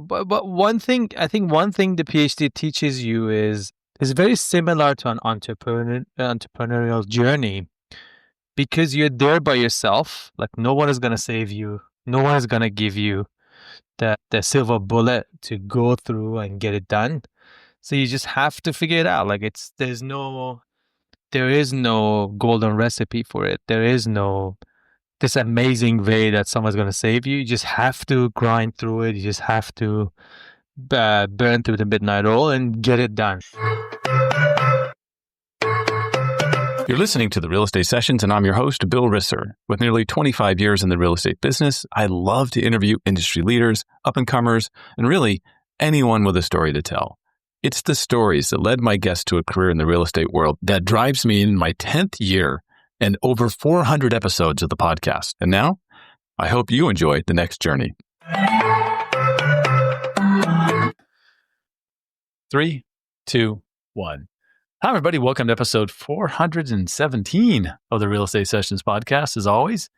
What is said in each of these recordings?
But one thing the PhD teaches you is very similar to an entrepreneurial journey because you're there by yourself. Like no one is gonna save you. No one is gonna give you the silver bullet to go through and get it done. So you just have to figure it out. Like there is no golden recipe for it. There is no this amazing way that someone's going to save you. You just have to grind through it. You just have to burn through the midnight oil and get it done. You're listening to the Real Estate Sessions, and I'm your host, Bill Risser. With nearly 25 years in the real estate business, I love to interview industry leaders, up-and-comers, and really anyone with a story to tell. It's the stories that led my guests to a career in the real estate world that drives me in my 10th year and over 400 episodes of the podcast. And now, I hope you enjoy the next journey. 3, 2, 1. Hi, everybody. Welcome to episode 417 of the Real Estate Sessions podcast. As always,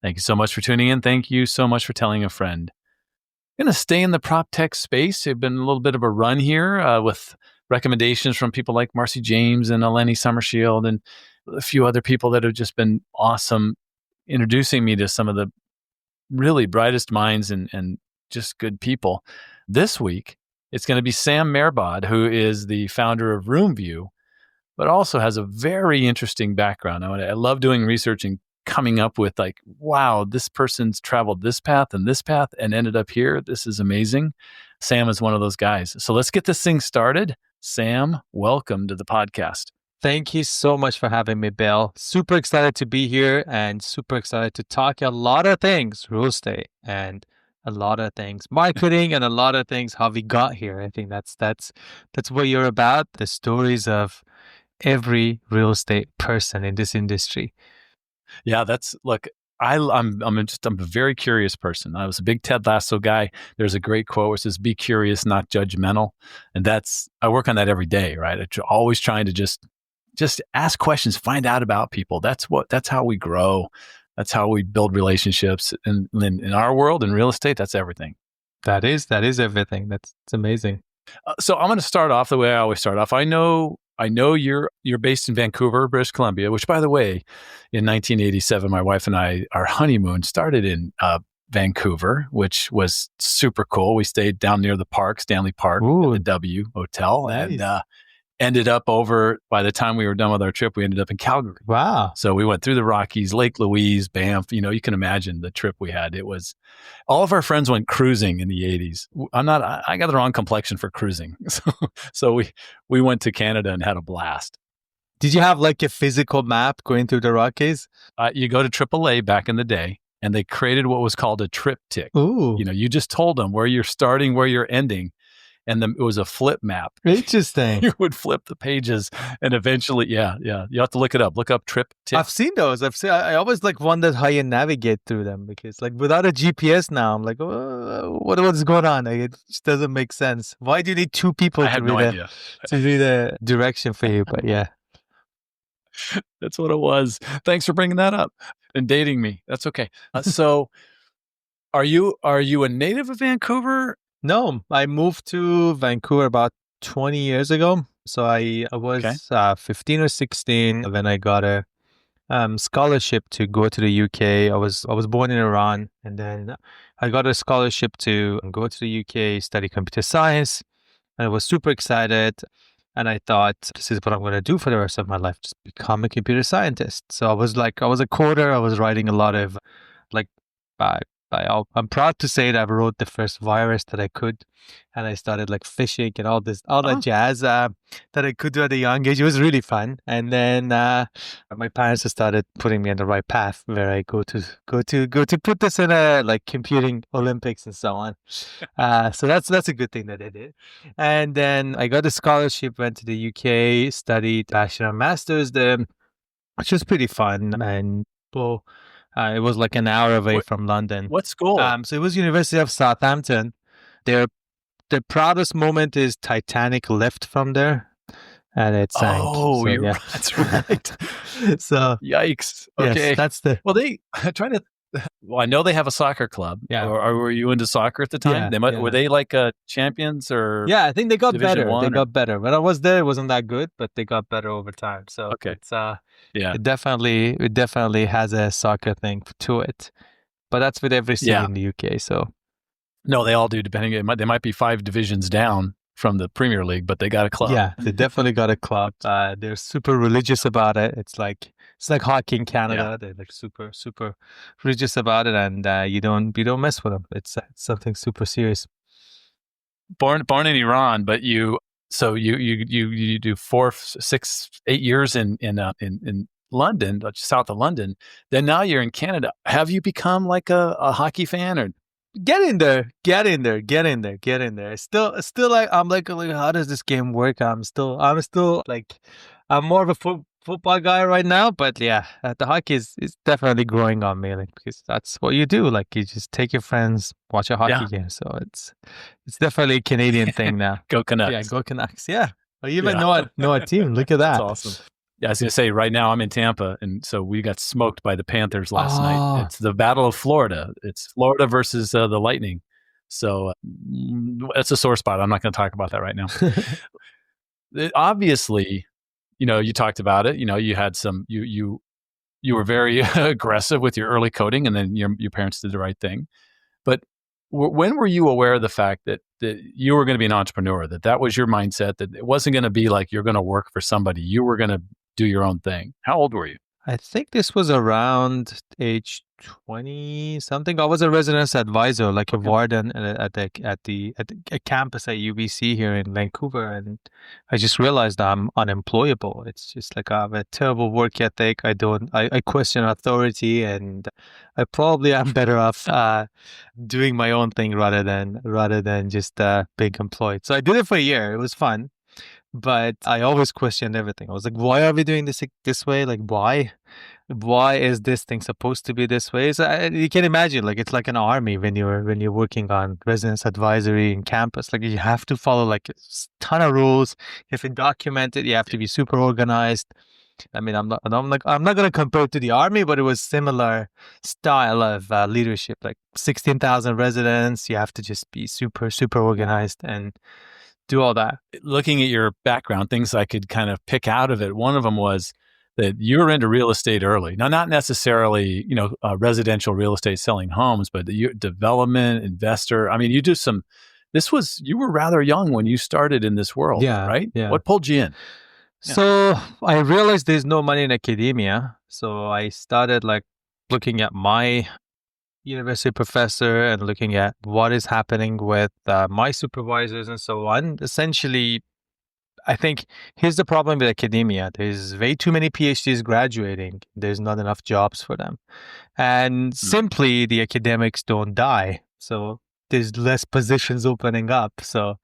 thank you so much for tuning in. Thank you so much for telling a friend. I'm going to stay in the proptech space. It's been a little bit of a run here with recommendations from people like Marcy James and Eleni Summershield and a few other people that have just been awesome, introducing me to some of the really brightest minds and just good people. This week, it's going to be Sam Mehrbod, who is the founder of Roomvu, but also has a very interesting background. I love doing research and coming up with like, wow, this person's traveled this path and ended up here. This is amazing. Sam is one of those guys. So let's get this thing started. Sam, welcome to the podcast. Thank you so much for having me, Bill. Super excited to be here and super excited to talk a lot of things, real estate and a lot of things, marketing and a lot of things, how we got here. I think that's what you're about, the stories of every real estate person in this industry. Yeah, I'm a very curious person. I was a big Ted Lasso guy. There's a great quote which says, "Be curious, not judgmental," and I work on that every day. Right, I'm always trying to just ask questions, find out about people. That's how we grow. That's how we build relationships. And in our world, in real estate, that's everything. That is everything. It's amazing. So I'm going to start off the way I always start off. I know you're based in Vancouver, British Columbia, which, by the way, in 1987, my wife and I, our honeymoon started in Vancouver, which was super cool. We stayed down near the park, Stanley Park, at the W Hotel, nice. And ended up by the time we were done with our trip, we ended up in Calgary. Wow. So we went through the Rockies, Lake Louise, Banff. You can imagine the trip we had. It was, all of our friends went cruising in the 80s. I got the wrong complexion for cruising. So we went to Canada and had a blast. Did you have like a physical map going through the Rockies? You go to AAA back in the day, and they created what was called a triptych. Ooh. You just told them where you're starting, where you're ending. And it was a flip map. Interesting. You would flip the pages and eventually, yeah. You have to look it up. Look up triptych. I've seen those. I always wondered how you navigate through them because without a GPS now, I'm like, oh, what's going on? It just doesn't make sense. Why do you need two people to read the direction for you? But yeah. That's what it was. Thanks for bringing that up and dating me. That's okay. So are you a native of Vancouver? No, I moved to Vancouver about 20 years ago. So I was 15 or 16 when I got a scholarship to go to the UK. I was born in Iran, and then I got a scholarship to go to the UK, study computer science. And I was super excited. And I thought, this is what I'm going to do for the rest of my life, just become a computer scientist. So I was a coder. I was writing a lot of I'm proud to say that I wrote the first virus that I could, and I started phishing and all that jazz that I could do at a young age. It was really fun, and then my parents started putting me on the right path where I go to put this in a computing Olympics and so on. So that's a good thing that I did. And then I got a scholarship, went to the UK, studied bachelor and masters there, which was pretty fun. And it was an hour away from London. What school? So it was University of Southampton. The proudest moment is Titanic left from there, and it sank. Oh, so, that's right. So yikes. Okay, yes, that's the. Well, they trying to Well, I know they have a soccer club. Yeah. Or were you into soccer at the time? Yeah. Were they like champions or Yeah, I think they got Division better. They One? Or got better. When I was there, it wasn't that good, but they got better over time. So okay, it's yeah, it definitely has a soccer thing to it. But that's with every city yeah. in the UK. So No, they all do. Depending, they might be 5 divisions down from the Premier League, but they got a club. yeah, they definitely got a club. They're super religious about it. It's like hockey in Canada. Yeah. They're like super religious about it, and you don't mess with them. It's something super serious. Born in Iran, but you do 4, 6, 8 years in London, south of London. Then now you're in Canada. Have you become like a hockey fan or? Get in there, get in there, get in there, get in there. Still like I'm like how does this game work? I'm still like I'm more of a football guy right now, but yeah, the hockey is definitely growing on me, like because that's what you do. Like you just take your friends, watch a hockey Yeah, game. So it's definitely a Canadian thing now. go Yeah, Canucks. go Canucks. Yeah, I even Yeah, know a team. Look at that's that. awesome. Yeah, I was gonna say right now I'm in Tampa, and so we got smoked by the Panthers last night. Oh, It's the Battle of Florida. It's Florida versus the Lightning. So it's a sore spot. I'm not going to talk about that right now. Obviously, you talked about it. You had some. You were very aggressive with your early coding, and then your parents did the right thing. But when were you aware of the fact that you were going to be an entrepreneur? That was your mindset. That it wasn't going to be like you're going to work for somebody. You were going to do your own thing. How old were you? I think this was around age 20 something. I was a residence advisor, like a Okay. warden at a campus at UBC here in Vancouver, and I just realized I'm unemployable. It's just like I have a terrible work ethic. I question authority, and I probably am better off doing my own thing rather than just being employed. So I did it for a year. It was fun. But I always questioned everything. I was like, why are we doing this way? Like, why? Why is this thing supposed to be this way? So you can imagine, like, it's like an army when you're working on residence advisory in campus. Like, you have to follow like a ton of rules. You have to document it. You have to be super organized. I mean, I'm not gonna compare it to the army, but it was similar style of leadership. Like 16,000 residents, you have to just be super organized and do all that. Looking at your background, things I could kind of pick out of it. One of them was that you were into real estate early. Now, not necessarily, residential real estate selling homes, but you development, investor. I mean, you were rather young when you started in this world, Yeah, right? yeah. What pulled you in? Yeah. So I realized there's no money in academia. So I started like looking at my university professor and looking at what is happening with my supervisors and so on. Essentially, I think here's the problem with academia. There's way too many PhDs graduating. There's not enough jobs for them. And simply the academics don't die. So there's less positions opening up. So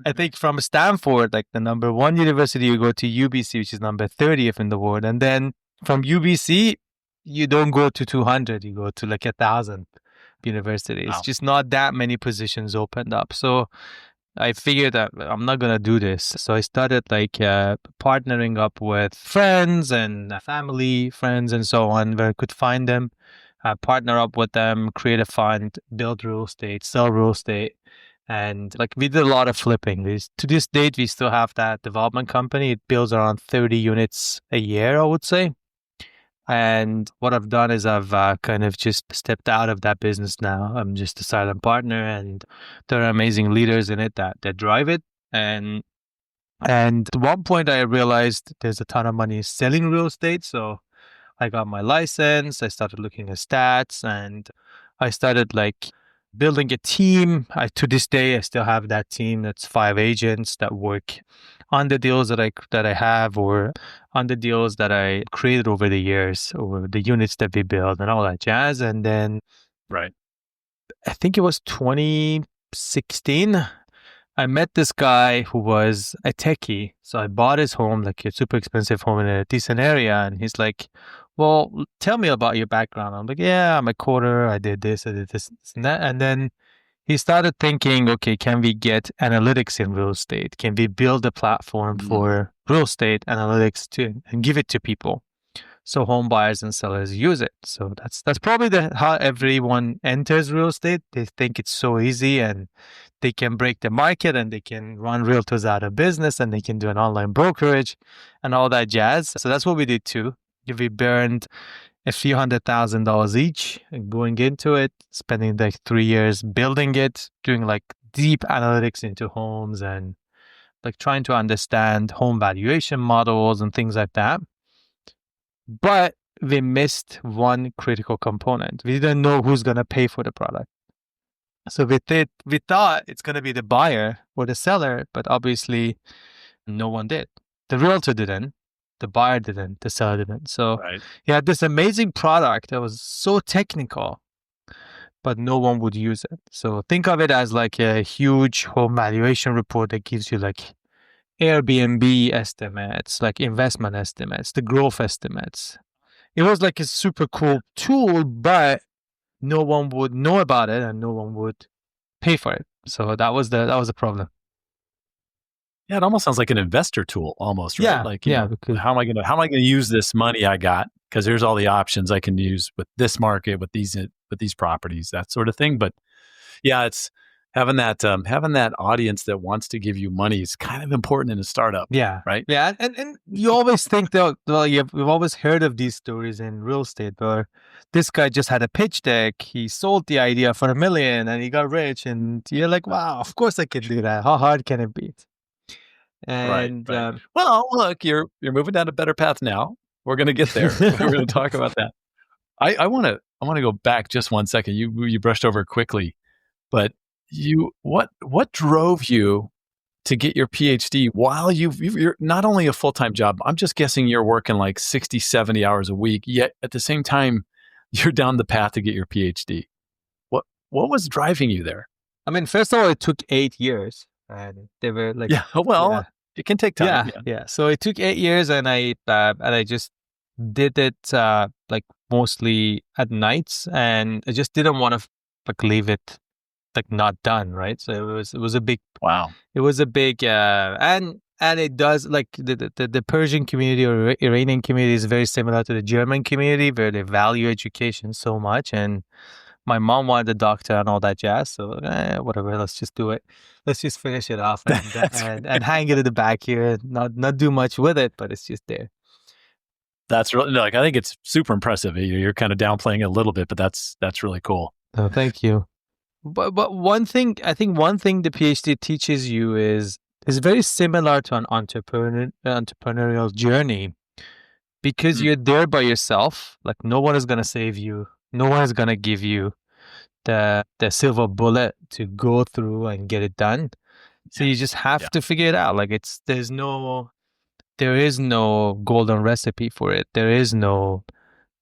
I think from Stanford, like the number one university, you go to UBC, which is number 30th in the world. And then from UBC, you don't go to 200, you go to like 1,000 university. It's Wow. just not that many positions opened up. So I figured that I'm not gonna do this. So I started like partnering up with friends and family, friends, and so on, where I could find them, partner up with them, create a fund, build real estate, sell real estate. And like we did a lot of flipping. To this date, we still have that development company. It builds around 30 units a year, I would say. And what I've done is I've kind of just stepped out of that business now. I'm just a silent partner, and there are amazing leaders in it that drive it. And at one point, I realized there's a ton of money selling real estate. So I got my license. I started looking at stats, and I started like building a team. To this day, I still have that team. That's 5 agents that work on the deals that I have, or on the deals that I created over the years, or the units that we build and all that jazz. And then Right. I think it was 2016. I met this guy who was a techie. So I bought his home, like a super expensive home in a decent area. And he's like, well, tell me about your background. I'm like, yeah, I'm a coder. I did this, this and that. And then he started thinking, okay, can we get analytics in real estate? Can we build a platform for real estate analytics and give it to people? so home buyers and sellers use it. So that's probably how everyone enters real estate. They think it's so easy and they can break the market and they can run realtors out of business and they can do an online brokerage and all that jazz. So that's what we did too. We burned a few $100,000 each going into it, spending like 3 years building it, doing like deep analytics into homes and like trying to understand home valuation models and things like that. But we missed one critical component. We didn't know who's going to pay for the product. So we thought it's going to be the buyer or the seller, but obviously no one did. The realtor didn't, the buyer didn't, the seller didn't. So he had this amazing product that was so technical, but no one would use it. So think of it as like a huge home valuation report that gives you like Airbnb estimates, like investment estimates, the growth estimates. It was like a super cool tool, but no one would know about it and no one would pay for it. So that was the problem. Yeah, it almost sounds like an investor tool, almost, right? Yeah, like, you know, how am I gonna use this money I got? Because here's all the options I can use with this market, with these properties, that sort of thing. But yeah, it's having that audience that wants to give you money is kind of important in a startup. Yeah, right. Yeah, and you always think that, well, we've always heard of these stories in real estate where this guy just had a pitch deck, he sold the idea for $1 million and he got rich, and you're like, wow, of course I can do that. How hard can it be? And right. Well, look, you're moving down a better path now. We're going to get there. We're going to talk about that. I want to go back just 1 second. You brushed over quickly, but what drove you to get your PhD while you're not only a full-time job? I'm just guessing you're working like 60, 70 hours a week, yet at the same time, you're down the path to get your PhD. What was driving you there? I mean, first of all, it took 8 years. And they were like, it can take time. Yeah. So it took 8 years, and I just did it like mostly at nights, and I just didn't want to like leave it like not done, right? So it was a big It was a big and it does, like the Persian community or Iranian community is very similar to the German community, where they value education so much. And my mom wanted a doctor and all that jazz, so whatever, let's just do it. Let's just finish it off and hang it in the back here. Not do much with it, but it's just there. That's really, like, I think it's super impressive. You're kind of downplaying it a little bit, but that's really cool. Oh, thank you. But one thing the PhD teaches you is very similar to an entrepreneurial journey, because you're there by yourself. Like, no one is gonna save you. No one is gonna give you the silver bullet to go through and get it done. So you just have to figure it out. Like, there is no golden recipe for it. There is no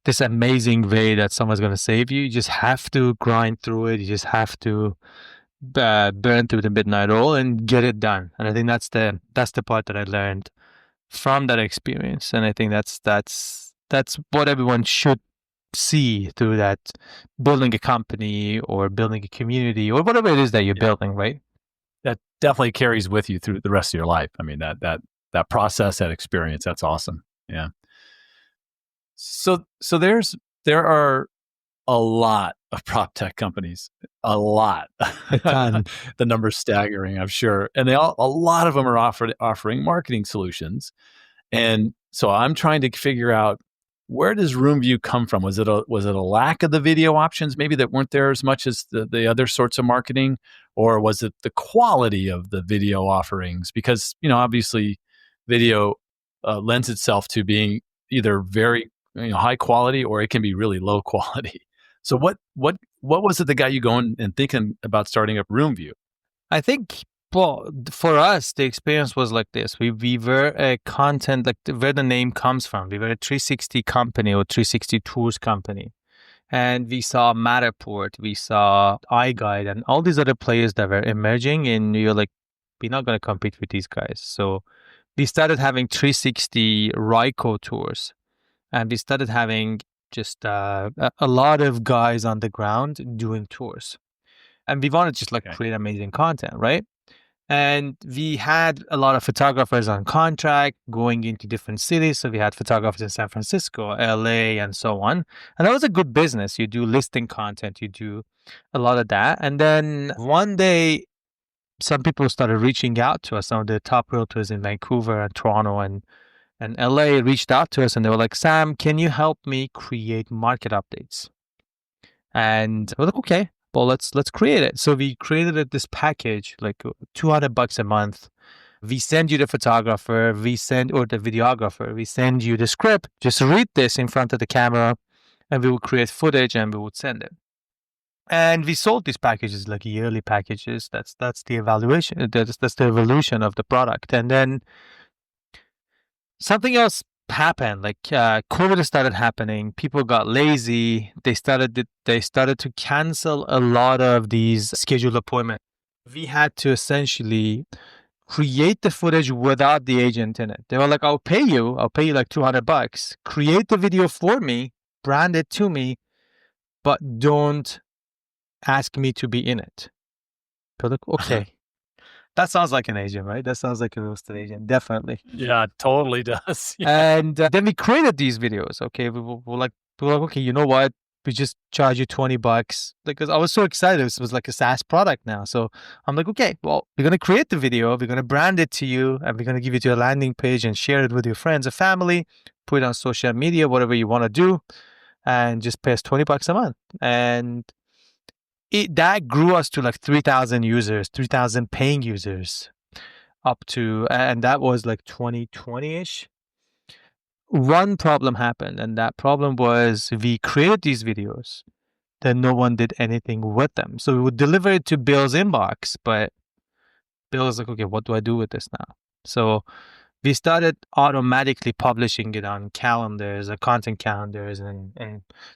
this amazing way that someone's gonna save you. You just have to grind through it. You just have to burn through the midnight oil and get it done. And I think that's the part that I learned from that experience. And I think that's what everyone should see through that, building a company or building a community or whatever it is that you're building, right? That definitely carries with you through the rest of your life. I mean, that process, that experience, that's awesome. Yeah. So there are a lot of prop tech companies, a lot. A ton. The number's staggering, I'm sure. And a lot of them are offering marketing solutions. And so I'm trying to figure out, where does Roomvu come from? Was it a lack of the video options, maybe, that weren't there as much as the other sorts of marketing? Or was it the quality of the video offerings? Because, obviously video lends itself to being either very high quality, or it can be really low quality. So what was it that got you going and thinking about starting up Roomvu? I think, well, for us, the experience was like this. We were a content, like where the name comes from. We were a 360 company or 360 tours company. And we saw Matterport, we saw iGuide, and all these other players that were emerging. And you're like, we're not going to compete with these guys. So we started having 360 Ryko tours. And we started having just a lot of guys on the ground doing tours. And we wanted to just create amazing content, right? And we had a lot of photographers on contract going into different cities. So we had photographers in San Francisco, LA, and so on. And that was a good business. You do listing content, you do a lot of that. And then one day, some people started reaching out to us. Some of the top realtors in Vancouver and Toronto and LA reached out to us and they were like, Sam, can you help me create market updates? And we're like, okay, well, let's create it. So we created this package, like $200 a month. We send you the photographer, or the videographer, we send you the script. Just read this in front of the camera, and we will create footage and we would send it. And we sold these packages like yearly packages. That's the evaluation. That's the evolution of the product. And then something else happened. Like COVID started happening. People got lazy. They started to cancel a lot of these scheduled appointments. We had to essentially create the footage without the agent in it. They were like, I'll pay you like $200. Create the video for me, brand it to me, but don't ask me to be in it. They're like, okay. That sounds like an agent, right? That sounds like a real estate agent, definitely. Yeah, totally does. Yeah. And then we created these videos. Okay, we were like, okay, you know what? We just charge you $20 because I was so excited. This was like a SaaS product now. So I'm like, okay, well, we're gonna create the video, we're gonna brand it to you, and we're gonna give it to a landing page and share it with your friends and family. Put it on social media, whatever you want to do, and just pay us $20 a month. And that grew us to like 3,000 users, 3,000 paying users and that was like 2020-ish. One problem happened, and that problem was we created these videos, then no one did anything with them. So we would deliver it to Bill's inbox, but Bill was like, okay, what do I do with this now? So we started automatically publishing it on calendars, content calendars, and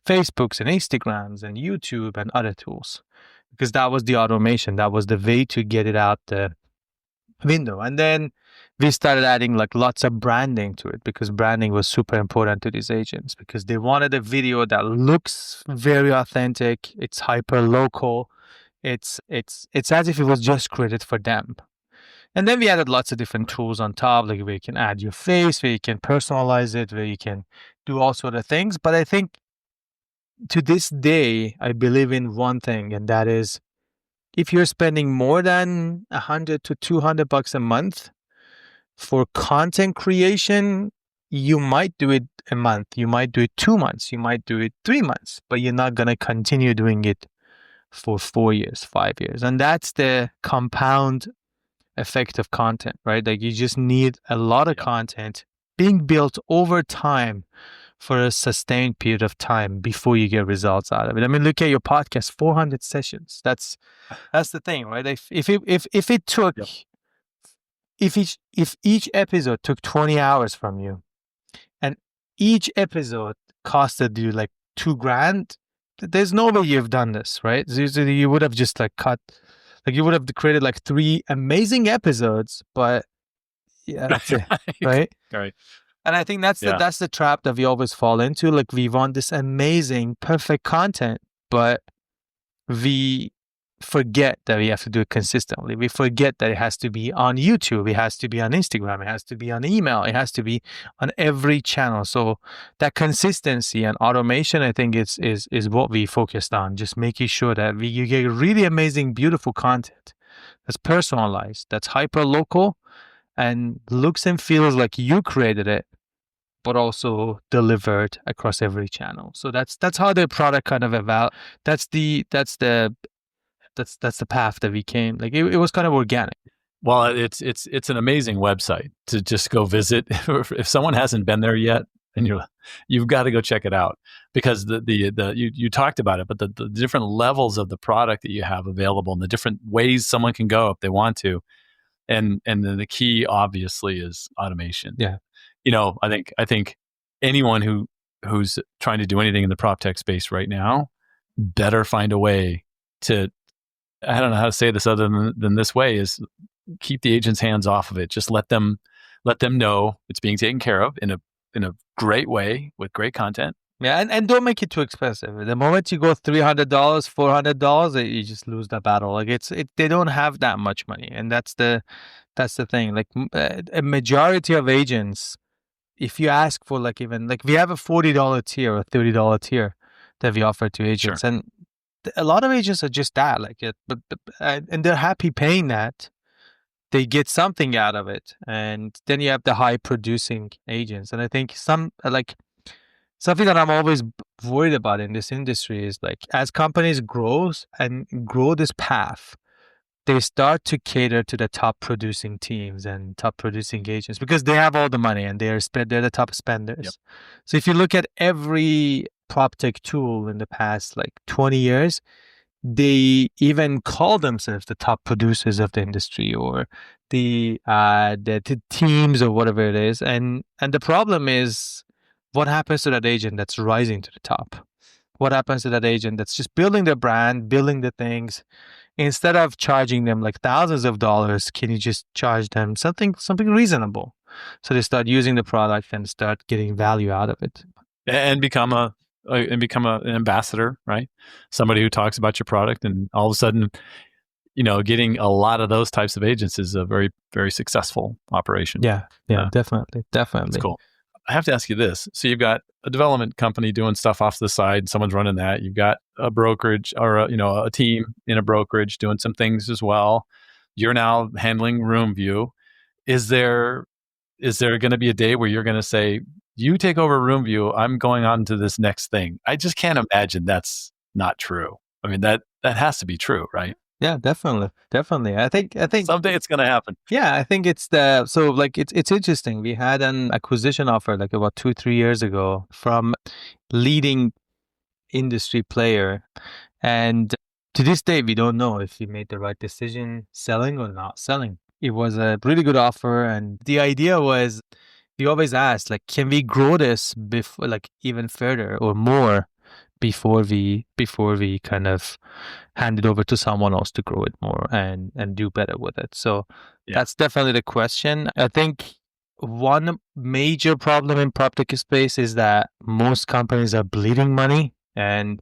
Facebooks and Instagrams and YouTube and other tools, because that was the automation. That was the way to get it out the window. And then we started adding like lots of branding to it, because branding was super important to these agents, because they wanted a video that looks very authentic. It's hyper local. It's as if it was just created for them. And then we added lots of different tools on top, like where you can add your face, where you can personalize it, where you can do all sort of things. But I think to this day, I believe in one thing, and that is, if you're spending more than $100 to $200 a month for content creation, you might do it a month, you might do it 2 months, you might do it 3 months, but you're not going to continue doing it for 4 years, 5 years. And that's the compound effect of content, right? Like you just need a lot of content being built over time for a sustained period of time before you get results out of it. I mean, look at your podcast, 400 sessions. That's the thing, right? If it took, if each episode took 20 hours from you, and each episode costed you like $2,000, there's no way you've done this, right? So you would have just like cut, like you would have created like 3 amazing episodes, but yeah, that's it, right? Right. And I think that's the trap that we always fall into. Like we want this amazing, perfect content, but we forget that we have to do it consistently. We forget that it has to be on YouTube, it has to be on Instagram, it has to be on email, it has to be on every channel. So that consistency and automation, I think is what we focused on. Just making sure that you get really amazing, beautiful content that's personalized, that's hyper local, and looks and feels like you created it, but also delivered across every channel. So that's how the product kind of evolved. That's the path that we came. Like it was kind of organic. Well, it's an amazing website to just go visit. If someone hasn't been there yet, and you've got to go check it out, because you talked about it, but the different levels of the product that you have available and the different ways someone can go if they want to. And then the key obviously is automation. Yeah. I think anyone who's trying to do anything in the proptech space right now better find a way to, I don't know how to say this other than this way, is keep the agent's hands off of it. Just let them know it's being taken care of in a great way with great content, Yeah, and don't make it too expensive. The moment you go $300, $400, you just lose the battle. Like they don't have that much money, and that's the thing. Like a majority of agents, if you ask for like even like we have a $40 tier or $30 tier that we offer to agents, Sure. and a lot of agents are just that like it, but and they're happy paying that. They get something out of it, and then you have the high producing agents, and I think some like something that I'm always worried about in this industry is like as companies grows and grow this path, they start to cater to the top producing teams and top producing agents because they have all the money and they're the top Yep. spenders. So if you look at every proptech tool in the past like 20 years, they even call themselves the top producers of the industry or the teams or whatever it is. And the problem is what happens to that agent that's rising to the top? What happens to that agent that's just building their brand, building the things? Instead of charging them like thousands of dollars, can you just charge them something reasonable? So they start using the product and start getting value out of it. And become an ambassador, right? Somebody who talks about your product, and all of a sudden, getting a lot of those types of agents is a very, very successful operation. Yeah, definitely. That's cool. I have to ask you this. So you've got a development company doing stuff off to the side. Someone's running that. You've got a brokerage or a team in a brokerage doing some things as well. You're now handling Roomvu. Is there going to be a day where you're going to say, you take over Roomvu, I'm going on to this next thing? I just can't imagine that's not true. I mean, that has to be true, right? Yeah, definitely. I think someday it's going to happen. Yeah, I think it's it's interesting. We had an acquisition offer like about 2-3 years ago from leading industry player, and to this day we don't know if we made the right decision selling or not selling. It was a really good offer, and the idea was we always asked like, can we grow this before like even further or more before we kind of hand it over to someone else to grow it more and do better with it. So that's definitely the question. I think one major problem in proptech space is that most companies are bleeding money and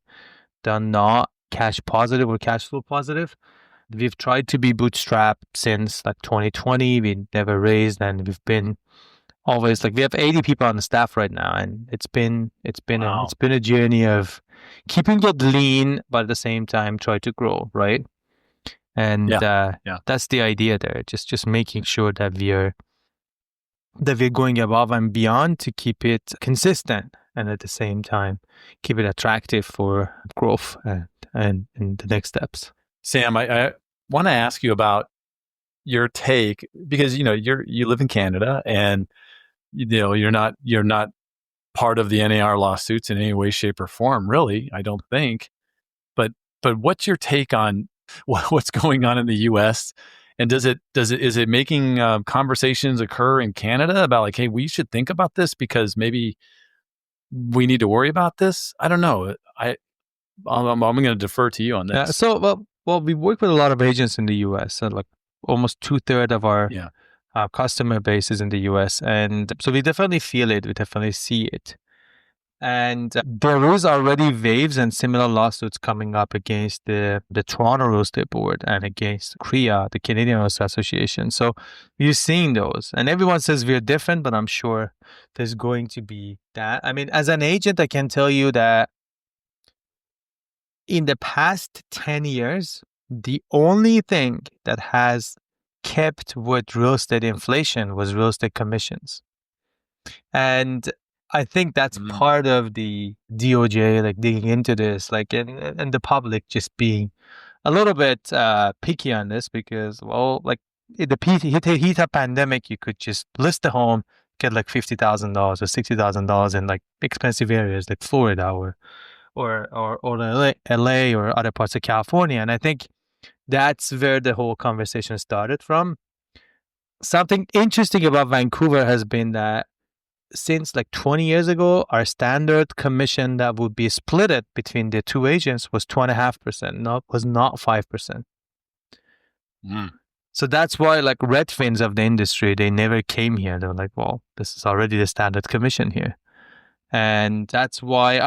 they're not cash positive or cash flow positive. We've tried to be bootstrapped since like 2020. We never raised, and we've been always like we have 80 people on the staff right now, and it's been Wow. a journey of keeping it lean but at the same time try to grow, right? And that's the idea there, just making sure that we're going above and beyond to keep it consistent and at the same time keep it attractive for growth and the next steps. Sam, I want to ask you about your take, because you live in Canada, and you're not part of the NAR lawsuits in any way, shape, or form, really. I don't think. But what's your take on what's going on in the U.S. and is it making conversations occur in Canada about like, hey, we should think about this because maybe we need to worry about this? I don't know. I'm going to defer to you on this. Yeah. So well, we work with a lot of agents in the U.S. and like almost 2/3 of our customer base is in the US. And so we definitely feel it. We definitely see it. And there is already waves and similar lawsuits coming up against the Toronto Real Estate Board and against CREA, the Canadian Real Estate Association. So we're seeing those. And everyone says we're different, but I'm sure there's going to be that. I mean, as an agent, I can tell you that in the past 10 years, the only thing that has kept with real estate inflation was real estate commissions. And I think that's part of the DOJ like digging into this, like and the public just being a little bit picky on this because, well, like in the heat of pandemic, you could just list a home, get like $50,000 or $60,000 in like expensive areas like Florida or LA or other parts of California. And I think that's where the whole conversation started from. Something interesting about Vancouver has been that since like 20 years ago, our standard commission that would be split it between the two agents was 2.5%, was not 5%. So that's why like Redfins of the industry, they never came here. They were like, well, this is already the standard commission here. And that's why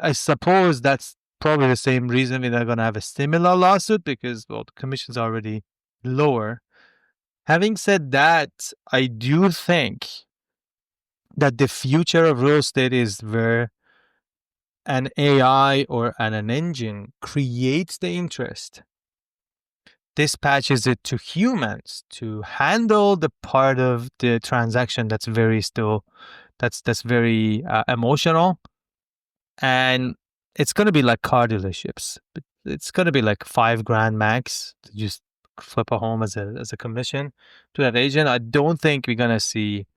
I suppose that's probably the same reason we're not going to have a similar lawsuit, because, well, the commission's are already lower. Having said that, I do think that the future of real estate is where an AI or an engine creates the interest, dispatches it to humans to handle the part of the transaction that's very emotional, and it's going to be like car dealerships. It's going to be like $5,000 max to just flip a home as a commission to that agent. I don't think we're going to see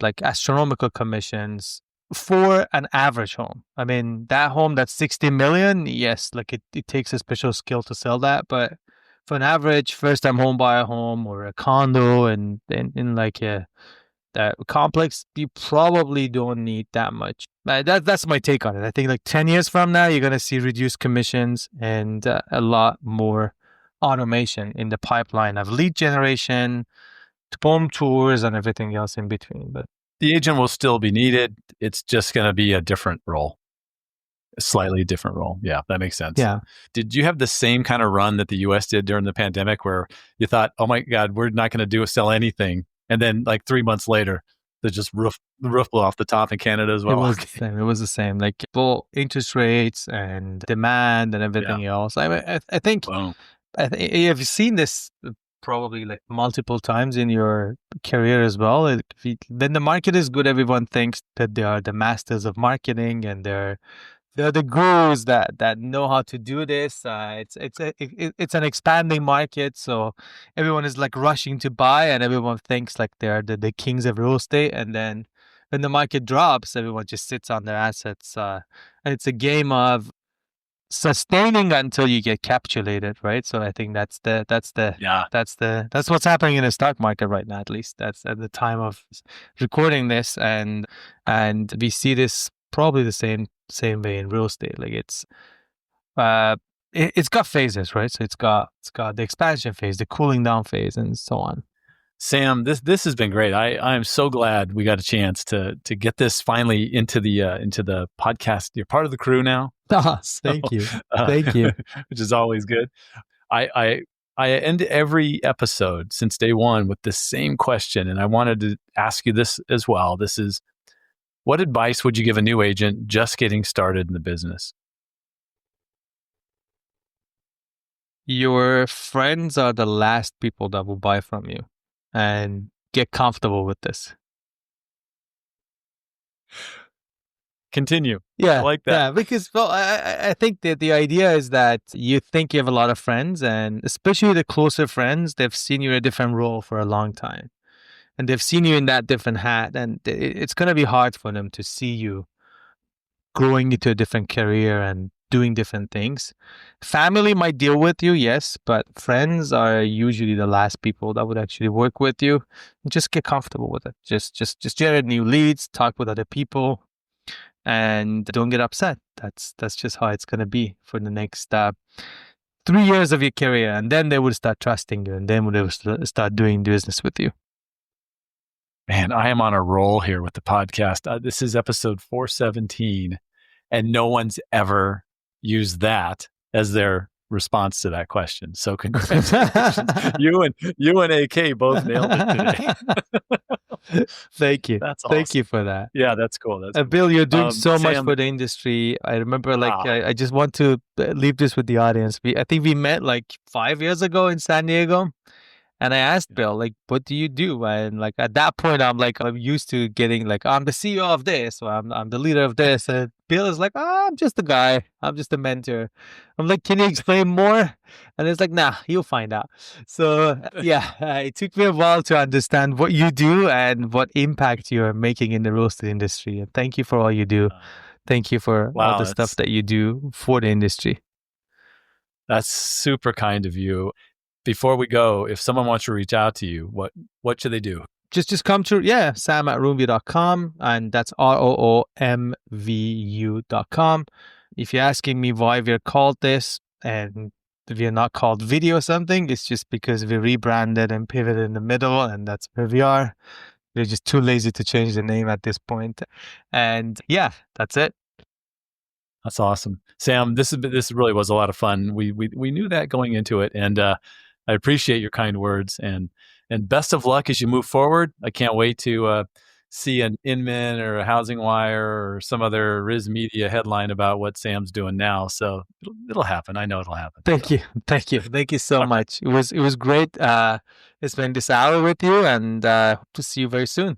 like astronomical commissions for an average home. I mean, that home that's 60 million, yes, like it takes a special skill to sell that, but for an average first-time home buyer home or a condo and in like that complex, you probably don't need that much. That's my take on it. I think like 10 years from now, you're gonna see reduced commissions and a lot more automation in the pipeline of lead generation, home tours, and everything else in between. But the agent will still be needed. It's just going to be a different role, a slightly different role. Yeah, that makes sense. yeah, Did you have the same kind of run that the US did during the pandemic where you thought, oh my God, we're not going to sell anything? And then like 3 months later, the roof blew off the top in Canada as well. it was the same. It was the same. Like full interest rates and demand and everything else. I think Boom. you've seen this probably like multiple times in your career as well. When the market is good, everyone thinks that they are the masters of marketing and they're the gurus that know how to do this. It's an expanding market, so everyone is like rushing to buy, and everyone thinks like they're the kings of real estate. And then when the market drops, everyone just sits on their assets. And it's a game of sustaining until you get capitulated, right? So I think that's what's happening in the stock market right now. At least that's at the time of recording this, and we see this probably the same way in real estate. Like it's got phases, right? So it's got the expansion phase, the cooling down phase, and so on. Sam, this has been great. I'm so glad we got a chance to get this finally into the podcast. You're part of the crew now. Thank you. Thank you. Which is always good. I end every episode since day one with the same question, and I wanted to ask you this as well. This is, what advice would you give a new agent just getting started in the business? Your friends are the last people that will buy from you, and get comfortable with this. Continue. Yeah, I like that. Yeah, because, well, I think that the idea is that you think you have a lot of friends, and especially the closer friends, they've seen you in a different role for a long time, and they've seen you in that different hat, and it's going to be hard for them to see you growing into a different career and doing different things. Family might deal with you, yes, but friends are usually the last people that would actually work with you. Just get comfortable with it. Just generate new leads, talk with other people, and don't get upset. That's just how it's going to be for the next 3 years of your career, and then they would start trusting you, and then they would start doing business with you. Man, I am on a roll here with the podcast. This is episode 417, and no one's ever used that as their response to that question. So congratulations. you and AK both nailed it today. Thank you. That's awesome. Thank you for that. Yeah, that's cool. That's cool. Bill, you're doing so much for the industry. I remember, like, I just want to leave this with the audience. I think we met like 5 years ago in San Diego. And I asked Bill, like, what do you do? And like at that point, I'm used to getting like, I'm the CEO of this, or I'm the leader of this. And Bill is like, I'm just a guy. I'm just a mentor. I'm like, can you explain more? And it's like, nah, you'll find out. So yeah, it took me a while to understand what you do and what impact you're making in the real estate industry. And thank you for all you do. Thank you for all the stuff that you do for the industry. That's super kind of you. Before we go, if someone wants to reach out to you, what should they do? Just come to, Sam at Roomvu.com, and that's ROOMVU.com. If you're asking me why we're called this and we're not called video or something, it's just because we rebranded and pivoted in the middle, and that's where we are. They're just too lazy to change the name at this point. And yeah, that's it. That's awesome, Sam. This really was a lot of fun. We knew that going into it, and I appreciate your kind words and best of luck as you move forward. I can't wait to see an Inman or a Housing Wire or some other Riz Media headline about what Sam's doing now. So it'll happen. I know it'll happen. Thank you. Thank you so much. It was great spending this hour with you, and hope to see you very soon.